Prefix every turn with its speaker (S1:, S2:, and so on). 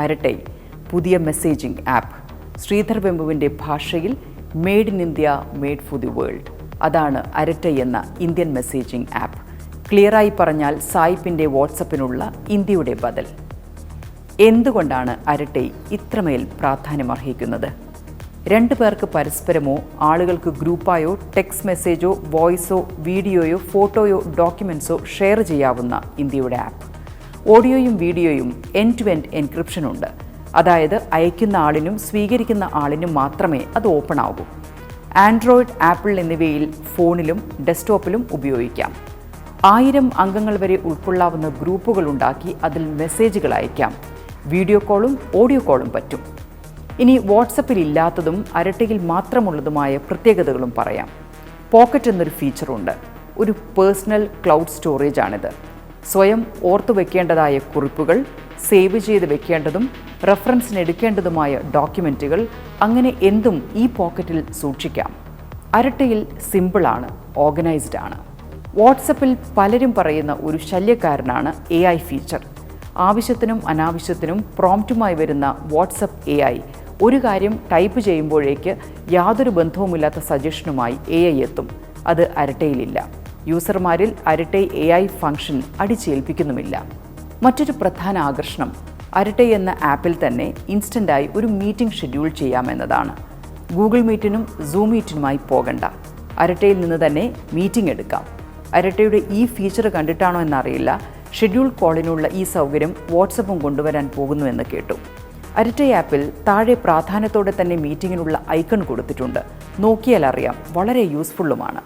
S1: അരട്ടൈ, പുതിയ messaging app. Sridhar വെമ്പുവിൻ്റെ ഭാഷയിൽ made in India, made for the world. അതാണ് അരട്ടൈ എന്ന ഇന്ത്യൻ മെസ്സേജിംഗ് ആപ്പ്. ക്ലിയറായി പറഞ്ഞാൽ സായിപ്പിൻ്റെ വാട്സപ്പിനുള്ള ഇന്ത്യയുടെ ബദൽ. എന്തുകൊണ്ടാണ് അരട്ടൈ ഇത്രമേൽ പ്രാധാന്യമർഹിക്കുന്നത്? രണ്ടു പേർക്ക് പരസ്പരമോ ആളുകൾക്ക് ഗ്രൂപ്പായോ ടെക്സ്റ്റ് മെസ്സേജോ വോയിസോ വീഡിയോയോ ഫോട്ടോയോ ഡോക്യുമെൻറ്റ്സോ ഷെയർ ചെയ്യാവുന്ന ഇന്ത്യയുടെ ആപ്പ്. ഓഡിയോയും വീഡിയോയും എൻഡ് ടു എൻഡ് എൻക്രിപ്ഷനുണ്ട്. അതായത് അയക്കുന്ന ആളിനും സ്വീകരിക്കുന്ന ആളിനും മാത്രമേ അത് ഓപ്പൺ ആകൂ. ആൻഡ്രോയിഡ്, ആപ്പിൾ എന്നിവയിൽ ഫോണിലും ഡെസ്ക്ടോപ്പിലും ഉപയോഗിക്കാം. 1000 അംഗങ്ങൾ വരെ ഉൾക്കൊള്ളാവുന്ന ഗ്രൂപ്പുകൾ ഉണ്ടാക്കി അതിൽ മെസ്സേജുകൾ അയക്കാം. വീഡിയോ കോളും ഓഡിയോ കോളും പറ്റും. ഇനി വാട്സപ്പിൽ ഇല്ലാത്തതും അരട്ടയിൽ മാത്രമുള്ളതുമായ പ്രത്യേകതകളും പറയാം. പോക്കറ്റ് എന്നൊരു ഫീച്ചറുണ്ട്. ഒരു പേഴ്സണൽ ക്ലൗഡ് സ്റ്റോറേജ് ആണിത്. സ്വയം ഓർത്തു വെക്കേണ്ടതായ കുറിപ്പുകൾ, സേവ് ചെയ്ത് വെക്കേണ്ടതും റെഫറൻസിന് എടുക്കേണ്ടതുമായ ഡോക്യുമെൻറ്റുകൾ, അങ്ങനെ എന്തും ഈ പോക്കറ്റിൽ സൂക്ഷിക്കാം. അരട്ടയിൽ സിമ്പിളാണ്, ഓർഗനൈസ്ഡ് ആണ്. വാട്സപ്പിൽ പലരും പറയുന്ന ഒരു ശല്യക്കാരനാണ് AI ഫീച്ചർ. ആവശ്യത്തിനും അനാവശ്യത്തിനും പ്രോംപ്റ്റുമായി വരുന്ന വാട്സപ്പ് AI ഒരു കാര്യം ടൈപ്പ് ചെയ്യുമ്പോഴേക്ക് യാതൊരു ബന്ധവുമില്ലാത്ത സജഷനുമായി AI എത്തും. അത് അരട്ടയിലില്ല. യൂസർമാരിൽ അരട്ടൈ AI ഫംഗ്ഷൻ അടിച്ചേൽപ്പിക്കുന്നുമില്ല. മറ്റൊരു പ്രധാന ആകർഷണം അരട്ടൈ എന്ന ആപ്പിൽ തന്നെ ഇൻസ്റ്റൻ്റായി ഒരു മീറ്റിംഗ് ഷെഡ്യൂൾ ചെയ്യാമെന്നതാണ്. ഗൂഗിൾ മീറ്റിനും സൂം മീറ്റിനുമായി പോകണ്ട. അരട്ടയിൽ നിന്ന് തന്നെ മീറ്റിംഗ് എടുക്കാം. അരട്ടയുടെ ഈ ഫീച്ചർ കണ്ടിട്ടാണോ എന്നറിയില്ല, ഷെഡ്യൂൾ കോളിനുള്ള ഈ സൗകര്യം വാട്സപ്പും കൊണ്ടുവരാൻ പോകുന്നുവെന്ന് കേട്ടു. അരട്ടൈ ആപ്പിൽ താഴെ പ്രാധാന്യത്തോടെ തന്നെ മീറ്റിങ്ങിനുള്ള ഐക്കൺ കൊടുത്തിട്ടുണ്ട്. നോക്കിയാൽ അറിയാം, വളരെ യൂസ്ഫുള്ളുമാണ്.